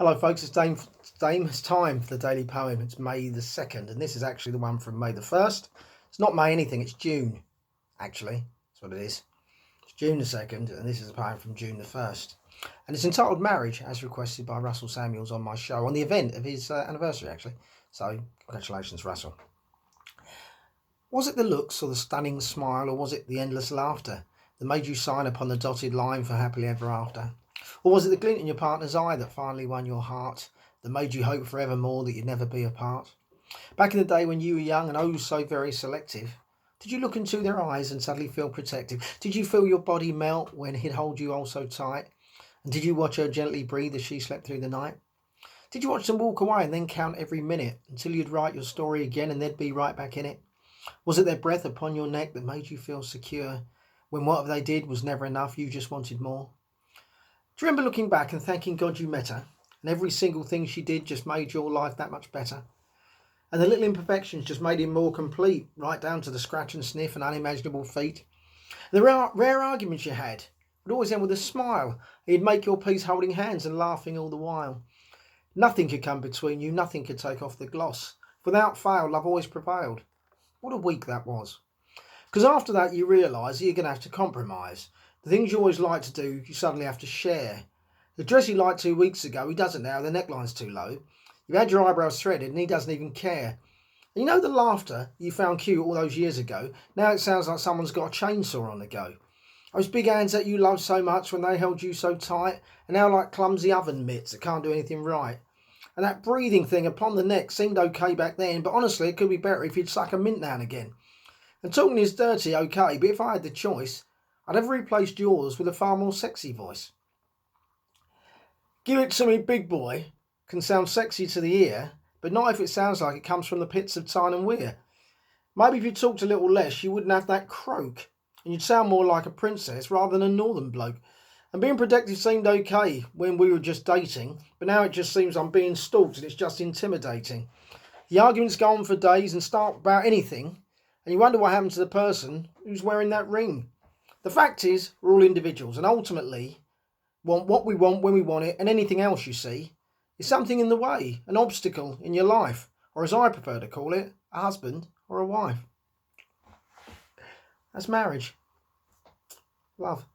Hello folks, it's time for the Daily Poem. It's May the 2nd, and this is actually the one from May the 1st. It's not May anything, it's June, actually. That's what it is. It's June the 2nd, and this is a poem from June the 1st. And it's entitled Marriage, as requested by Russell Samuels on my show, on the event of his anniversary, actually. So, congratulations, Russell. Was it the looks or the stunning smile, or was it the endless laughter that made you sign upon the dotted line for happily ever after? Or was it the glint in your partner's eye that finally won your heart, that made you hope forevermore that you'd never be apart? Back in the day when you were young and oh so very selective, did you look into their eyes and suddenly feel protective? Did you feel your body melt when he'd hold you all so tight? And did you watch her gently breathe as she slept through the night? Did you watch them walk away and then count every minute until you'd write your story again and they'd be right back in it? Was it their breath upon your neck that made you feel secure when whatever they did was never enough, you just wanted more? Do you remember looking back and thanking God you met her, and every single thing she did just made your life that much better? And the little imperfections just made him more complete, right down to the scratch and sniff and unimaginable feet. And the rare arguments you had would always end with a smile. He'd make your peace holding hands and laughing all the while. Nothing could come between you, nothing could take off the gloss. Without fail, love always prevailed. What a week that was. Because after that you realise that you're going to have to compromise. The things you always like to do, you suddenly have to share. The dress you liked 2 weeks ago, he doesn't now, the neckline's too low. You've had your eyebrows threaded and he doesn't even care. And you know the laughter you found cute all those years ago, now it sounds like someone's got a chainsaw on the go. Those big hands that you loved so much when they held you so tight, are now like clumsy oven mitts that can't do anything right. And that breathing thing upon the neck seemed okay back then, but honestly it could be better if you'd suck a mint now and again. And talking is dirty, okay, but if I had the choice, I'd have replaced yours with a far more sexy voice. Give it to me, big boy can sound sexy to the ear, but not if it sounds like it comes from the pits of Tyne and Weir. Maybe if you talked a little less, you wouldn't have that croak, and you'd sound more like a princess rather than a northern bloke. And being protective seemed okay when we were just dating, but now it just seems I'm being stalked and it's just intimidating. The arguments go on for days and start about anything, and you wonder what happened to the person who's wearing that ring. The fact is, we're all individuals and ultimately want what we want when we want it, and anything else you see is something in the way, an obstacle in your life, or as I prefer to call it, a husband or a wife. That's marriage. Love.